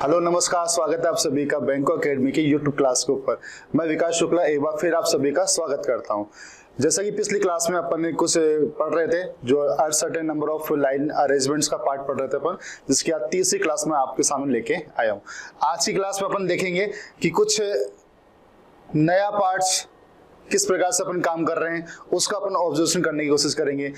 Hello नमस्कार, स्वागत है आप सभी का बैंको एकेडमी की यूट्यूब क्लास के ऊपर। मैं विकास शुक्ला एक बार फिर आप सभी का स्वागत करता हूं। जैसा कि पिछली क्लास में अपन ने कुछ पढ़ रहे थे, जो uncertain number of line arrangements का पार्ट पढ़ रहे थे अपन, जिसकी आज तीसरी क्लास में आपके सामने लेके आया हूं। आज की क्लास में अपन देखेंगे कि कुछ नया पार्ट्स किस प्रकार से अपन काम कर रहे हैं उसका अपन ऑब्जर्वेशन करने की कोशिश करेंगे।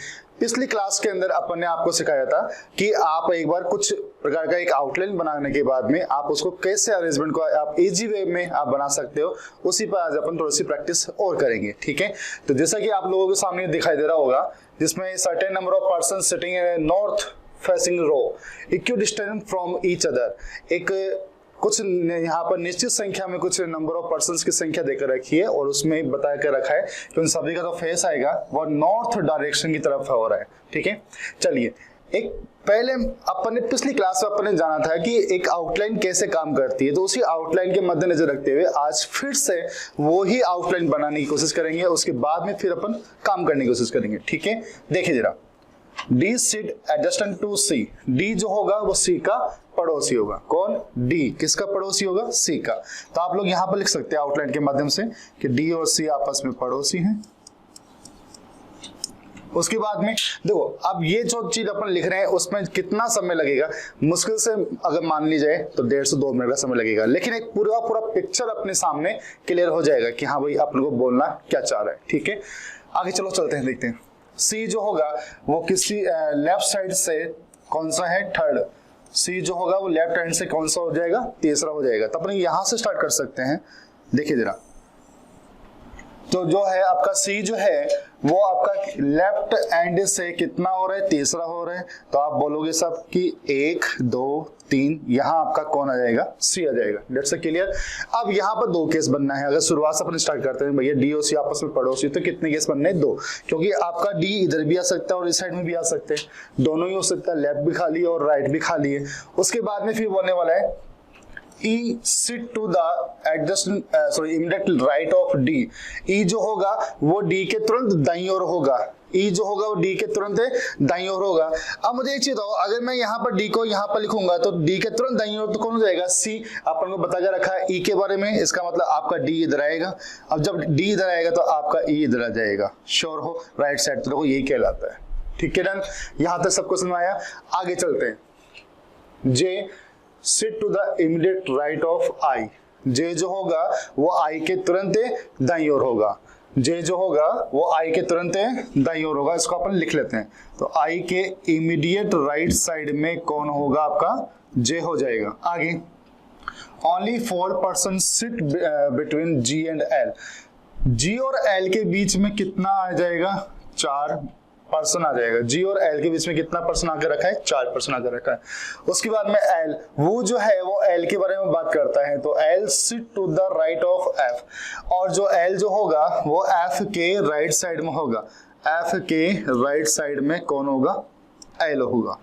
पिछली क्लास के अंदर अपन ने आपको सिखाया था कि आप एक बार कुछ प्रकार का एक आउटलाइन बनाने के बाद में आप उसको कैसे अरेंजमेंट को आप इजी वे में आप बना सकते हो, उसी पर आज अपन थोड़ी सी प्रैक्टिस और करेंगे। ठीक है, तो जैसा कि आप लोगों के सामने दिखाई दे रहा होगा, जिसमें certain number of person sitting in north facing row equidistant from each other, एक कुछ यहाँ पर निश्चित संख्या में कुछ नंबर ऑफ पर्संस की संख्या देकर रखी है और उसमें बता कर रखा है कि उन सभी का जो फेस आएगा वो नॉर्थ डायरेक्शन की तरफ हो रहा है। ठीक है, चलिए एक पहले अपन ने पिछली क्लास में अपन ने जाना था कि एक आउटलाइन कैसे काम करती है, तो उसी आउटलाइन के मद्देनजर रखते हुए आज फिर से वो ही आउटलाइन बनाने की कोशिश करेंगे। उसके बाद में फिर अपन काम करने की कोशिश करेंगे। ठीक है, देखिए जरा, D sit adjacent to C। D जो होगा वो C का पड़ोसी होगा। कौन? D किसका पड़ोसी होगा? C का। तो आप लोग यहां पर लिख सकते हैं आउटलाइन के माध्यम से कि D और C आपस में पड़ोसी हैं। उसके बाद में देखो, अब ये जो चीज अपन लिख रहे हैं उसमें कितना समय लगेगा, मुश्किल से अगर मान ली जाए तो 1.5 से 2 मिनट का समय लगेगा, लेकिन एक पूरा पिक्चर अपने सामने क्लियर हो जाएगा कि हाँ भाई अपन को बोलना क्या चाह रहा है। ठीक है, आगे चलो चलते हैं, देखते हैं। C जो होगा वो किसी लेफ्ट साइड से कौन सा है? थर्ड। C जो होगा वो लेफ्ट हैंड से कौन सा हो जाएगा? तीसरा हो जाएगा। तो अपन यहां से स्टार्ट कर सकते हैं। देखिए जरा, तो जो है आपका C जो है वो आपका लेफ्ट एंड से कितना हो रहा है? तीसरा हो रहा है। तो आप बोलोगे सब कि 1 2 3, यहां आपका कौन आ जाएगा? C आ जाएगा। That's clear. अब यहां पर 2 केस बनना है। अगर शुरुआत से अपन स्टार्ट करते हैं, भैया D और C आपस में पड़ोसी, तो कितने केस बनने हैं? 2, क्योंकि आपका D इधर भी आ सकता है और इस साइड में भी आ सकते हैं, दोनों ही हो सकता है, लेफ्ट भी खाली है और राइट भी खाली है। उसके बाद में फिर बोलने वाला है E sit to the adjacent immediate right of D। E जो होगा वो D के तुरंत दाईं ओर होगा। E जो होगा वो D के तुरंत दाईं ओर होगा। अब मुझे एक चीज बताओ, अगर मैं यहाँ पर D को यहाँ पर लिखूंगा तो D के तुरंत दाईं ओर तो कौन हो जाएगा? C। अपन को बता जा रखा है E के बारे में, इसका मतलब आपका D इधर आएगा। अब जब D इधर आएगा तो आपका E इधर आ जाएगा। श्योर हो? राइट साइड तो देखो यही कहलाता है। ठीक है, डन। यहाँ तक सबको समझ आया? आगे चलते हैं। J sit to the immediate right of I। J जो होगा वो I के तुरंत दाईं ओर होगा। J जो होगा वो I के तुरंत दाईं ओर होगा। इसको अपन लिख लेते हैं। तो I के इमीडिएट राइट साइड में कौन होगा? आपका J हो जाएगा। आगे, only 4 persons sit between G and L। G और L के बीच में कितना आ जाएगा? 4 पर्सन आ जाएगा। G और L के बीच में कितना पर्सन आके रखा है? 4 पर्सन आके रखा है। उसके बाद में L, वो जो है वो L के बारे में बात करता है, तो L sit to the right of F। और जो L जो होगा वो F के राइट साइड में होगा। F के राइट साइड में कौन होगा? L होगा।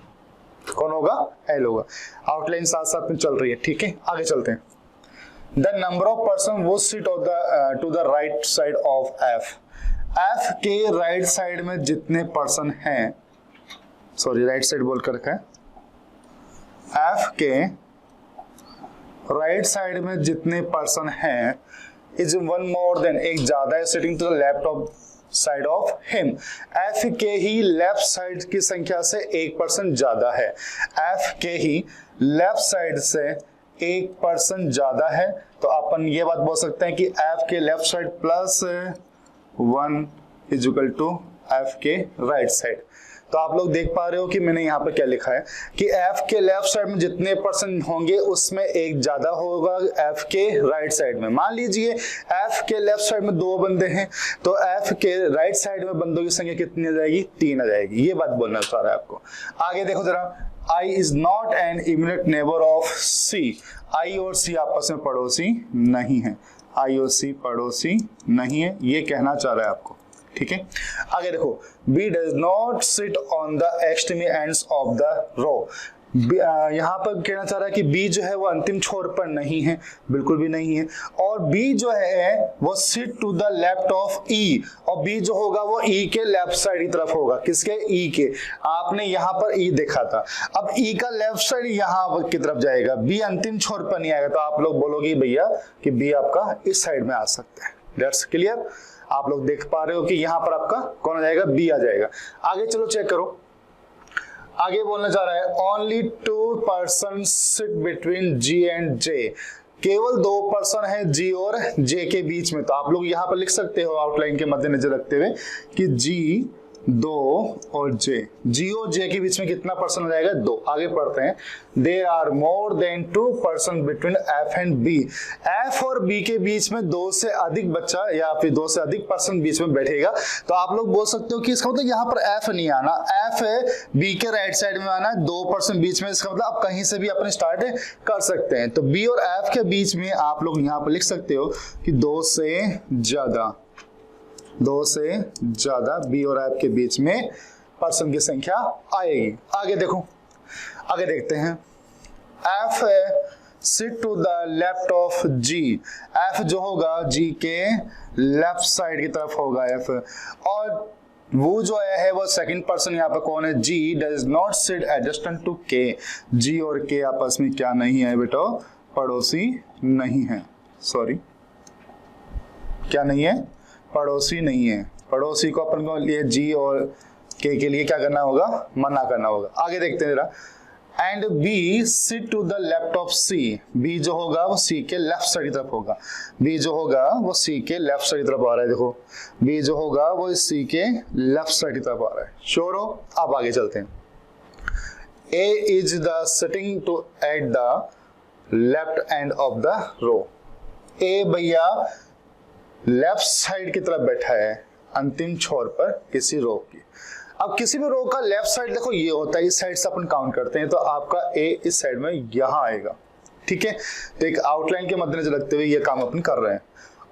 कौन होगा? L होगा। आउटलाइन साथ साथ में चल रही है। ठीक है, आगे चलते हैं। The number of person वो sit to the right side of F। F के राइट साइड में जितने पर्सन हैं, सॉरी राइट साइड बोल कर रखा है, F के राइट साइड में जितने पर्सन हैं इज वन मोर देन, एक ज्यादा है, sitting to the left of side of him. F के ही लेफ्ट साइड की संख्या से 1 पर्सन ज्यादा है। F के ही लेफ्ट साइड से 1 पर्सन ज्यादा है, तो अपन ये बात बोल सकते हैं कि F के left side plus 1 is equal to F के राइट साइड। तो आप लोग देख पा रहे हो कि मैंने यहाँ पर क्या लिखा है कि F के लेफ्ट साइड में जितने पर्सन होंगे उसमें एक ज्यादा होगा F के राइट साइड में। मान लीजिए F के लेफ्ट साइड में 2 बंदे हैं, तो F के राइट साइड में बंदों की संख्या कितनी आ जाएगी? 3 आ जाएगी। ये बात बोलना चाह रहा है आपको। आगे देखो जरा, I is not an immediate neighbor of C। I और C आपस में पड़ोसी नहीं है। I और C पड़ोसी नहीं है, ये कहना चाह रहा है आपको। ठीक है, आगे देखो, B does not sit on the extreme ends of the row। यहाँ पर कहना चाह रहा है कि बी जो है वो अंतिम छोर पर नहीं है, बिल्कुल भी नहीं है। और बी जो है वो sit to the left of E, और बी जो होगा वो ई के लेफ्ट साइड की तरफ होगा। किसके? ई के। आपने यहाँ पर ई देखा था, अब ई का लेफ्ट साइड यहाँ की तरफ जाएगा, बी अंतिम छोर पर नहीं आएगा। तो आप लोग बोलोगे भैया कि बी आपका इस साइड में आ सकता है। That's clear. आप लोग देख पा रहे हो कि यहाँ पर आपका कौन आ जाएगा? बी आ जाएगा। आगे चलो चेक करो, आगे बोलना चाह रहा है only 2 person sit between G and J, केवल 2 पर्सन है जी और जे के बीच में। तो आप लोग यहां पर लिख सकते हो आउटलाइन के मद्देनजर रखते हुए कि जी 2 और जे, जी और जे के बीच में कितना पर्सन हो जाएगा? 2। आगे पढ़ते हैं, there are more than 2 person between F and B, F और बी के बीच में 2 से अधिक बच्चा या फिर 2 से अधिक पर्सन बीच में बैठेगा। तो आप लोग बोल सकते हो कि इसका मतलब यहाँ पर एफ नहीं आना, एफ है बी के राइट साइड में आना है, 2 पर्सन बीच में। इसका मतलब आप कहीं से भी अपने स्टार्ट कर सकते हैं। तो बी और एफ के बीच में आप लोग यहाँ पर लिख सकते हो कि 2 से ज्यादा बी और एफ के बीच में पर्सन की संख्या आएगी। आगे देखो, आगे देखते हैं, F sit to the left of G, F जो होगा जी के लेफ्ट साइड की तरफ होगा एफ, और वो जो है वो सेकंड पर्सन यहाँ पर कौन है? G does not sit adjacent to K, G और के आपस में क्या नहीं है बेटा? पड़ोसी नहीं है। सॉरी, क्या नहीं है? पड़ोसी नहीं है। पड़ोसी को अपन को लिए जी और के लिए क्या करना होगा? मना करना होगा। आगे देखते हैं जरा, and B sit to the left of C, B जो होगा वो सी के लेफ्ट साइड की तरफ होगा, बी जो होगा वो सी के लेफ्ट साइड की तरफ आ रहा है। देखो, बी जो होगा वो सी के लेफ्ट साइड की तरफ आ रहा है। श्योर हो? अब आगे चलते हैं, A is the sitting to at the left end of the row, A भैया लेफ्ट साइड की तरफ बैठा है अंतिम छोर पर किसी रो की। अब किसी भी रो का लेफ्ट साइड देखो ये होता है, इस साइड से अपन काउंट करते हैं, तो आपका ए इस साइड में यहां आएगा। ठीक है, तो एक आउटलाइन के मद्देनजर रखते हुए ये काम अपन कर रहे हैं।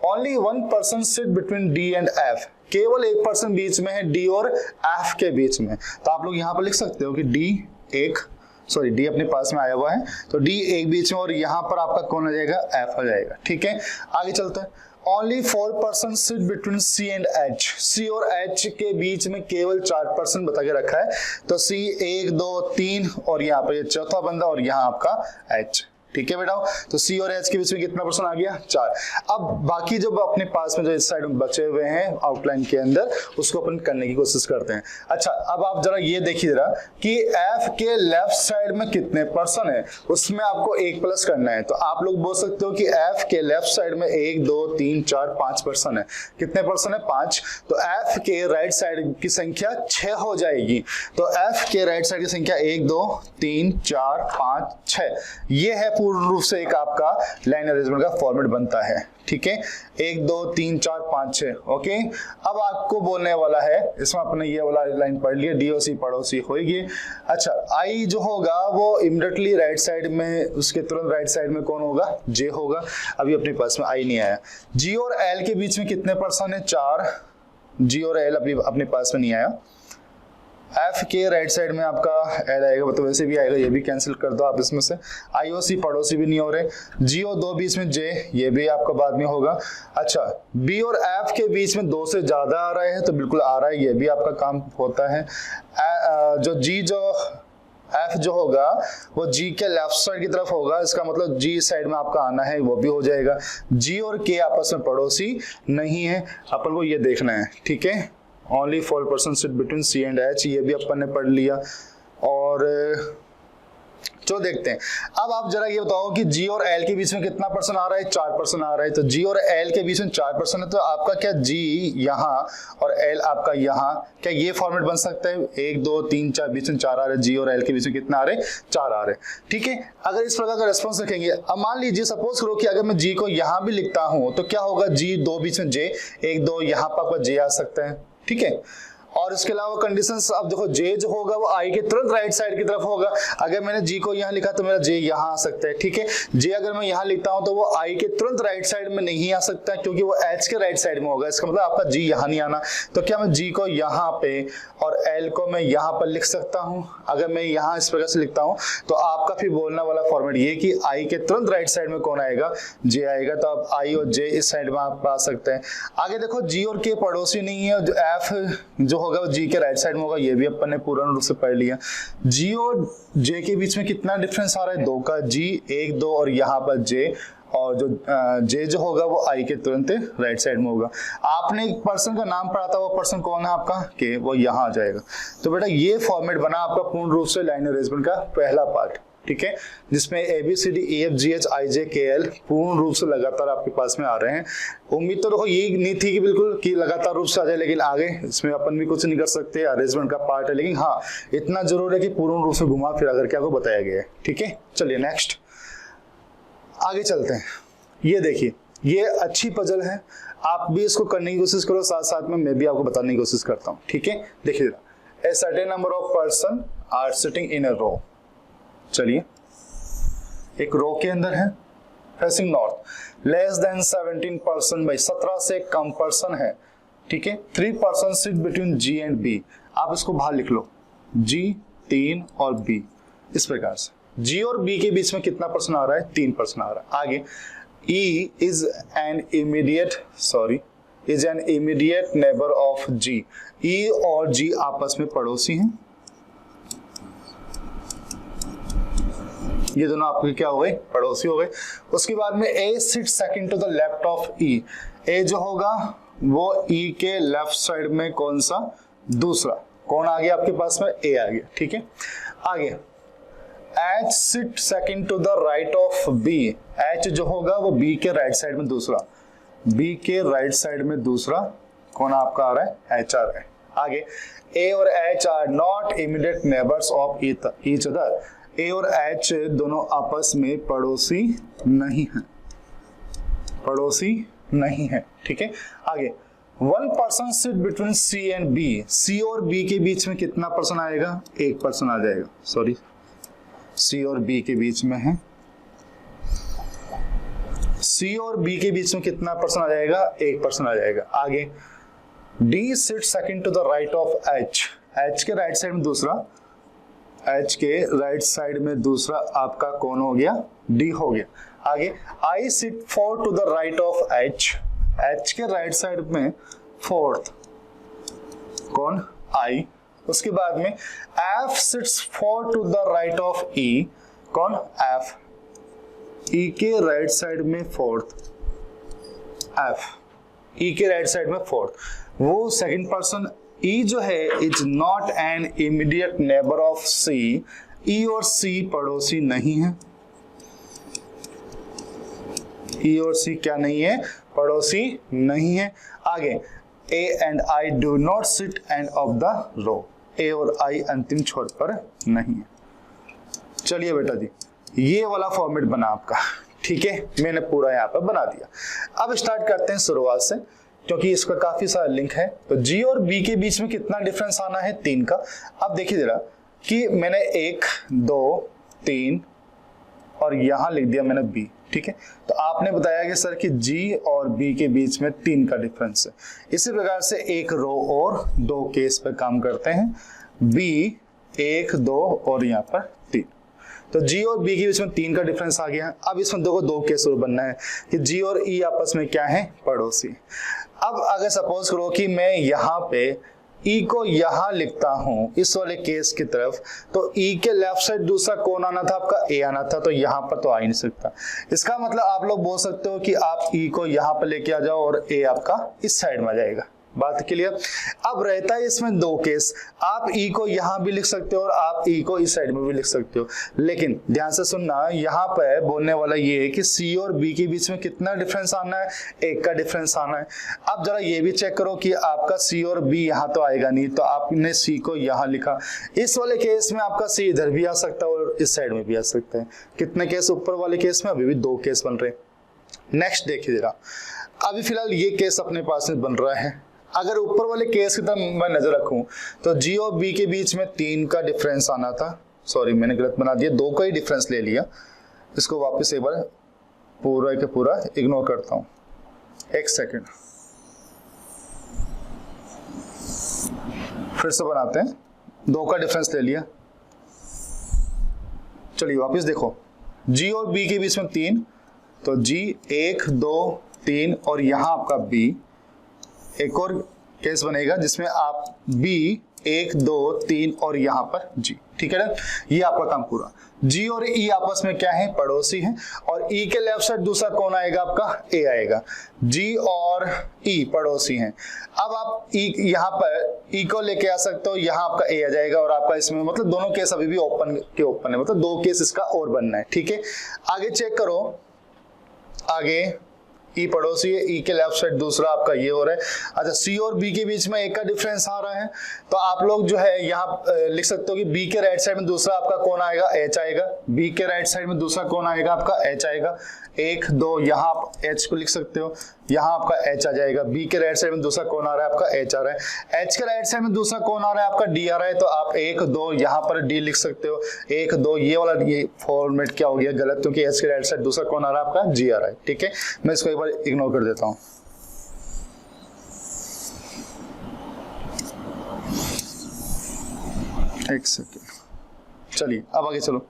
Only 1 person sit between D and F, केवल 1 पर्सन बीच में है डी और एफ के बीच में। तो आप लोग यहां पर लिख सकते हो कि डी अपने पास में आया हुआ है, तो डी एक बीच में, और यहां पर आपका कौन आ जाएगा? एफ आ जाएगा। ठीक है, आगे चलते हैं, only 4 person sit between C and H, C और एच के बीच में केवल 4 पर्सन बता के रखा है। तो सी 1 2 3 और यहाँ पर ये चौथा बंदा, और यहाँ आपका एच। ठीक है बेटा, तो सी और एच के बीच में कितना पर्सन आ गया? 4। अब बाकी जो अपने पास में जो इस साइड में बचे हुए हैं आउटलाइन के अंदर, उसको अपन करने की कोशिश करते हैं। अच्छा, अब आप जरा ये देखिए जरा कि एफ के लेफ्ट साइड में कितने पर्सन है, उसमें आपको 1 प्लस करना है। तो आप लोग बोल सकते हो कि एफ के लेफ्ट साइड में 1 2 3 4 5 पर्सन है। कितने पर्सन है? 5। तो एफ के राइट साइड की संख्या 6 हो जाएगी। तो एफ के राइट साइड की संख्या 1 2 3 4 5 6, ये है पूर्ण रूप से एक आपका लाइन अरेंजमेंट का फॉर्मेट बनता है। ठीक है, 1 2 3 4 5 6। ओके, अब आपको बोलने वाला है, इसमें अपने ये वाला लाइन पढ़ लिया, डी और सी पड़ोसी होगी। अच्छा, आई जो होगा वो इमीडिएटली राइट साइड में, उसके तुरंत राइट साइड में कौन होगा? जे होगा। अभी अपने पास में आई नहीं आया। जी और एल के बीच में कितने पर्सन है? 4। जी और एल अभी अपने पास में नहीं आया। एफ के राइट साइड में आपका एल आएगा, मतलब वैसे भी आएगा, ये भी कैंसिल कर दो आप इसमें से। आई और सी पड़ोसी भी नहीं हो रहे। जी और 2 बीच में जे, ये भी आपका बाद में होगा। अच्छा, बी और एफ के बीच में 2 से ज्यादा आ रहे हैं, तो बिल्कुल आ रहा है, ये भी आपका काम होता है। एफ जो होगा वो जी के लेफ्ट साइड की तरफ होगा, इसका मतलब जी साइड में आपका आना है, वो भी हो जाएगा। जी और के आपस में पड़ोसी नहीं है, अपन को ये देखना है। ठीक है, only 4 person sit between C and H, ये भी अपन ने पढ़ लिया। और जो देखते हैं, अब आप जरा ये बताओ कि जी और एल के बीच में कितना पर्सन आ रहा है? 4 पर्सन आ रहा है। तो जी और एल के बीच में 4 पर्सन है, तो आपका क्या जी यहाँ और एल आपका यहाँ, क्या ये फॉर्मेट बन सकता है? 1 2 3 4 बीच में 4 आ रहे, जी और एल के बीच में कितना आ रहे? 4 आ रहे। ठीक है, अगर इस प्रकार का रेस्पॉन्स रखेंगे, अब मान लीजिए सपोज करो कि अगर मैं जी को यहाँ भी लिखता हूँ, तो क्या होगा? जी 2 बीच में जे, 1 2 यहाँ पर आपका जे आ सकता है। ठीक है, और इसके अलावा कंडीशंस, अब देखो जे जो होगा वो आई के तुरंत राइट साइड की तरफ होगा। अगर मैंने जी को यहाँ लिखा तो मेरा जे यहाँ आ सकता है, ठीक है। जे अगर मैं यहाँ लिखता हूँ तो वो आई के तुरंत राइट साइड में नहीं आ सकता क्योंकि वो एच के राइट साइड में होगा। इसका मतलब आपका जी यहाँ नहीं आना। तो क्या मैं जी को यहाँ पे और एल को मैं यहाँ पर लिख सकता हूँ? अगर मैं यहाँ इस प्रकार से लिखता हूँ तो आपका फिर बोलने वाला फॉर्मेट ये कि आई के तुरंत राइट साइड में कौन आएगा? जे आएगा। तो अब आई और जे इस साइड में आप पा सकते हैं। आगे देखो जी और के पड़ोसी नहीं है, जो एफ जो होगा वो जी के राइट साइड में होगा, ये भी अपन ने पूर्ण रूप से पढ़ लिया। जी और जे के बीच में कितना डिफरेंस आ रहा है? 2 का। जी 1 2 और यहाँ पर जे, और जो जे जो होगा वो आई के तुरंत राइट साइड में होगा। आपने एक पर्सन का नाम पढ़ा था, वो पर्सन कौन है आपका? के, वो यहाँ आ जाएगा। तो बेटा ये फॉर्मेट बना आपका पूर्ण रूप से लाइन अरेंजमेंट का पहला पार्ट, ठीक है, जिसमें ABCDEFGHIJ KL पूर्ण रूप से लगातार आपके पास में आ रहे हैं। उम्मीद तो देखो ये नहीं थी कि बिल्कुल कि लगातार रूप से आ जाए, लेकिन आगे इसमें अपन भी कुछ नहीं कर सकते, अरेंजमेंट का पार्ट है। लेकिन हाँ, इतना जरूर है कि पूर्ण रूप से घुमा फिरा करके आपको बताया गया है, ठीक है। चलिए नेक्स्ट आगे चलते हैं। ये देखिए, ये अच्छी पजल है, आप भी इसको करने की कोशिश करो, साथ साथ में मैं भी आपको बताने की कोशिश करता हूँ, ठीक है। देखिए, a certain number of person are sitting in a row. चलिए, एक रो के अंदर है, फेसिंग नॉर्थ, लेस देन 17% भाई 17 से कम पर्सन है, ठीक है। 3 person sit between G and B. आप इसको बाहर लिख लो, जी 3 और बी, इस प्रकार से। जी और बी के बीच में कितना पर्सन आ रहा है? 3 पर्सन आ रहा है। आगे E is an immediate neighbor of G। E और G आपस में पड़ोसी हैं। ये दोनों आपके क्या हो गए? पड़ोसी हो गए। उसके बाद में A sits second to the left of E। A जो होगा वो E के लेफ्ट साइड में कौन सा? दूसरा। कौन आ गया आपके पास में? A आ गया, ठीक है। आगे H sit second to the right of B। H जो होगा वो B के राइट साइड में दूसरा। B के राइट साइड में दूसरा कौन आपका आ रहा है? H आ रहा है। आगे A और H are not immediate neighbors of each other। A और H दोनों आपस में पड़ोसी नहीं हैं, पड़ोसी नहीं है, ठीक है। आगे 1 person sit between C and B। C और B के बीच में कितना पर्सन आएगा? 1 पर्सन आ जाएगा। सॉरी, C और B के बीच में है, C और B के बीच में कितना पर्सन आ जाएगा? 1 पर्सन आ जाएगा। आगे D sits second to the right of H। H के राइट साइड में दूसरा, H के राइट साइड में दूसरा आपका कौन हो गया? D हो गया। आगे I sit 4 to the right of H। H के राइट साइड में 4th कौन? I। उसके बाद में F sits 4 to the right of E। कौन? F। E के राइट साइड में 4th F। E के राइट साइड में 4th, वो सेकंड पर्सन। E जो है is not an immediate neighbour of C। E और C पड़ोसी नहीं है। E और C क्या नहीं है? पड़ोसी नहीं है। आगे A and I do not sit end of the row। A और I अंतिम छोर पर नहीं है। चलिए बेटा जी, ये वाला फॉर्मेट बना आपका, ठीक है, मैंने पूरा यहाँ पर बना दिया। अब स्टार्ट करते हैं शुरुआत से, क्योंकि इसका काफी सारा लिंक है। तो G और B के बीच में कितना डिफरेंस आना है? 3 का। अब देखिए जरा कि मैंने 1 2 3 और यहां लिख दिया मैंने B, ठीक है। तो आपने बताया कि सर कि G और B के बीच में 3 का डिफरेंस है। इसी प्रकार से एक रो और 2 केस पे काम करते हैं। B 1 2 और यहाँ पर 3। तो G और B के बीच में 3 का डिफरेंस आ गया। अब इसमें देखो 2 केस और बनना है कि G और E आपस में क्या है? पड़ोसी। अब अगर सपोज करो कि मैं यहाँ पे E को यहां लिखता हूं इस वाले केस की तरफ, तो E के लेफ्ट साइड दूसरा कौन आना था? आपका A आना था। तो यहां पर तो आ ही नहीं सकता। इसका मतलब आप लोग बोल सकते हो कि आप E को यहां पर लेके आ जाओ और A आपका इस साइड में आ जाएगा। बात क्लियर? अब रहता है इसमें 2 केस, आप E को यहां भी लिख सकते हो और आप E को इस साइड में भी लिख सकते हो। लेकिन ध्यान से सुनना, यहाँ पे बोलने वाला ये है कि C और B के बीच में कितना डिफरेंस आना है? 1 का डिफरेंस आना है। अब जरा ये भी चेक करो कि आपका C और B यहाँ तो आएगा नहीं, तो आपने C को यहाँ लिखा। इस वाले केस में आपका C इधर भी आ सकता है और इस साइड में भी आ सकता है। कितने केस ऊपर वाले केस में? अभी भी 2 केस बन रहे हैं। नेक्स्ट देखिए जरा, अभी फिलहाल ये केस अपने पास में बन रहा है। अगर ऊपर वाले केस की तरफ मैं नजर रखूं तो जी और बी के बीच में 3 का डिफरेंस आना था, सॉरी मैंने गलत बना दिया, 2 का ही डिफरेंस ले लिया। इसको वापस एक बार पूरा के पूरा इग्नोर करता हूं, एक सेकेंड फिर से बनाते हैं। 2 का डिफरेंस ले लिया, चलिए वापस देखो, जी और बी के बीच में 3, तो जी 1 2 3 और यहां आपका बी। एक और केस बनेगा जिसमें आप बी 1 2 3 और यहां पर जी, ठीक है ना। ये आपका काम पूरा। जी और ई आपस में क्या है, पड़ोसी हैं, और ई के लेफ्ट साइड दूसरा कौन आएगा आपका, ए आएगा। जी और ई पड़ोसी हैं। अब आप ई यहां पर ई को लेके आ सकते हो, यहां आपका ए आ जाएगा, और आपका इसमें मतलब दोनों केस अभी भी ओपन के ओपन है, मतलब 2 केस इसका और बनना है, ठीक है। आगे चेक करो, आगे ई पड़ोसी है, ई के लेफ्ट साइड दूसरा आपका ये हो रहा है। अच्छा, सी और बी के बीच में 1 का डिफरेंस आ रहा है, तो आप लोग जो है यहाँ लिख सकते हो कि बी के राइट साइड में दूसरा आपका कौन आएगा, एच आएगा। बी के राइट साइड में दूसरा कौन आएगा आपका, एच आएगा। 1 2 यहाँ आप एच को लिख सकते हो, यहाँ आपका एच आ जाएगा। बी के राइट साइड में दूसरा कौन आ रहा है आपका, एच आ रहा है। एच के राइट साइड में दूसरा कौन आ रहा है आपका, डी आ रहा है, तो आप 1 2 यहाँ पर डी लिख सकते हो। 1 2 ये वाला ये फॉर्मेट क्या हो गया गलत, क्योंकि एच के राइट साइड दूसरा कौन आ रहा है आपका, जी आ रहा है, ठीक है। मैं इसको एक बार इग्नोर कर देता हूं। एक सेकेंड, चलिए अब आगे चलो।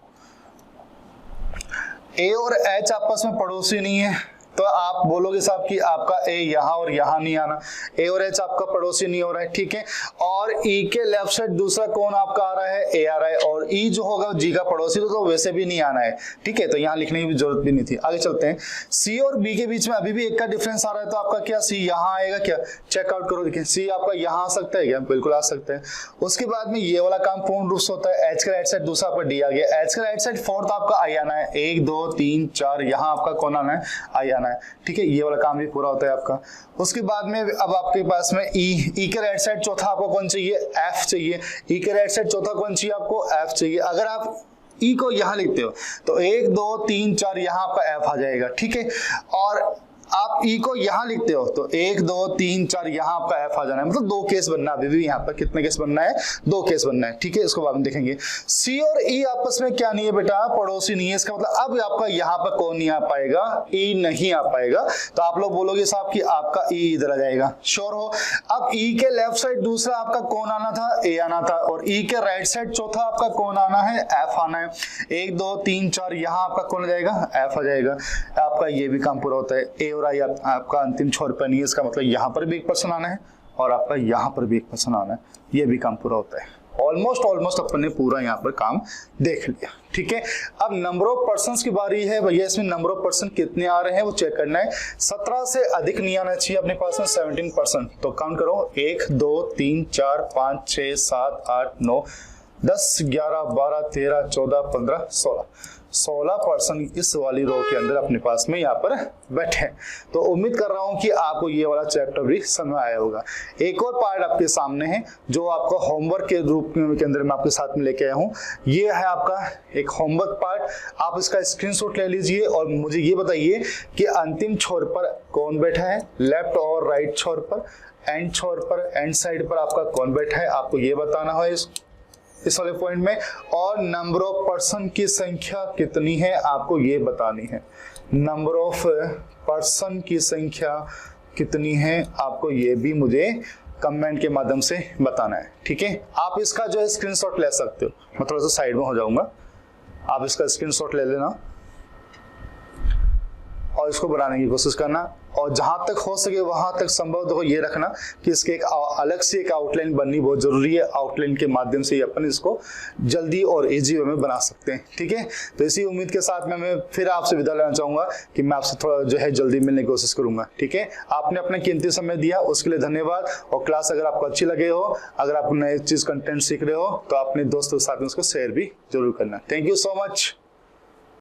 ए और एच आपस में पड़ोसी नहीं है, तो आप बोलोगे साहब कि आपका ए यहाँ और यहाँ नहीं आना, ए और एच आपका पड़ोसी नहीं हो रहा है, ठीक है। और ई के लेफ्ट साइड दूसरा कौन आपका आ रहा है, ए आ रहा है, और ई जो होगा जी का पड़ोसी, तो वैसे भी नहीं आना है, ठीक है। तो यहाँ लिखने की भी जरूरत भी नहीं थी। आगे चलते हैं। सी और बी के बीच में अभी भी 1 का डिफरेंस आ रहा है, तो आपका क्या सी यहाँ आएगा क्या, चेकआउट करो, देखिए सी आपका यहाँ आ सकता है क्या, बिल्कुल आ सकता है। उसके बाद में ये वाला काम पूर्ण रूप से होता है। एच का राइट साइड दूसरा आपका डी आ गया, एच का राइट साइड फोर्थ आपका आई आना है। 1 2 3 4 यहाँ आपका कौन आना है, आई आना है, ठीक है। ये वाला काम भी पूरा होता है आपका। उसके बाद में अब आपके पास में ई के राइट साइड चौथा आपको कौन चाहिए, एफ चाहिए। ई के राइट साइड चौथा कौन चाहिए आपको, एफ चाहिए। अगर आप ई को यहां लिखते हो तो 1 2 3 4 यहां आपका एफ आ जाएगा, ठीक है। और आप ई को यहां लिखते हो तो 1 2 3 4 यहां आपका एफ आ जाना है, मतलब 2 केस बनना है। अभी भी यहाँ पर कितने केस बनना है, 2 केस बनना है, ठीक है। इसको बाद में देखेंगे। सी और ई आपस में क्या नहीं है बेटा, पड़ोसी नहीं है। इसका मतलब अब आपका यहाँ पर कौन नहीं आ पाएगा, ई नहीं आ पाएगा। तो आप लोग बोलोगे साहब कि आपका ई इधर आ जाएगा, श्योर हो। अब ई के लेफ्ट साइड दूसरा आपका कौन आना था, ए आना था, और ई के राइट साइड चौथा आपका कौन आना है, एफ आना है। 1 2 3 4 यहाँ आपका कौन आ जाएगा, एफ आ जाएगा। आपका ये भी काम पूरा होता है। ए और आई आपका अंतिम छोर पर नहीं है, इसका मतलब यहाँ पर भी 1 पर्सन आना है, और आपका यहाँ पर भी 1 पर्सन आना है। ये भी काम पूरा होता है। ऑलमोस्ट अपन ने पूरा यहाँ पर काम देख लिया, ठीक है। अब नंबर ऑफ पर्सन्स की बारी है भैया। इसमें नंबर ऑफ पर्सन कितने आ रहे हैं वो चेक करना है। 17 से अधिक नहीं आना चाहिए अपने पास में, 17%। तो काउंट करो, 1 2 3 4 5 6 7 8 9 10 11 12 13 14 15 16 पर्सन इस वाली रो के अंदर अपने पास में यहाँ पर बैठे। तो उम्मीद कर रहा हूँ कि आपको ये वाला चैप्टर भी समझ आया होगा। एक और पार्ट आपके सामने है जो आपको होमवर्क के रूप के अंदर मैं आपके साथ में लेके आया हूँ। ये है आपका एक होमवर्क पार्ट। आप इसका स्क्रीनशॉट ले लीजिए और मुझे ये बताइए कि अंतिम छोर पर कौन बैठा है, लेफ्ट और राइट छोर पर, एंड छोर पर, एंड साइड पर आपका कौन बैठा है, आपको ये बताना है इस वाले पॉइंट में। और नंबर ऑफ पर्सन की संख्या कितनी है आपको ये बतानी है। नंबर ऑफ पर्सन की संख्या कितनी है आपको ये भी मुझे कमेंट के माध्यम से बताना है, ठीक है। आप इसका जो है स्क्रीनशॉट ले सकते हो। मैं थोड़ा सा साइड में हो जाऊंगा, आप इसका स्क्रीनशॉट ले लेना और इसको बनाने की कोशिश करना। और जहां तक हो सके वहां तक संभव देखो ये रखना कि इसके एक अलग से एक आउटलाइन बननी बहुत जरूरी है। आउटलाइन के माध्यम से ही अपन इसको जल्दी और इजी वे में बना सकते हैं, ठीक है। तो इसी उम्मीद के साथ में मैं फिर आपसे विदा लेना चाहूंगा कि मैं आपसे थोड़ा जो है जल्दी मिलने की कोशिश करूंगा, ठीक है। आपने अपना कीमती समय दिया उसके लिए धन्यवाद। और क्लास अगर आपको अच्छी लगे हो, अगर आप नए चीज कंटेंट सीख रहे हो तो अपने दोस्तों के साथ में उसको शेयर भी जरूर करना। Thank you so much.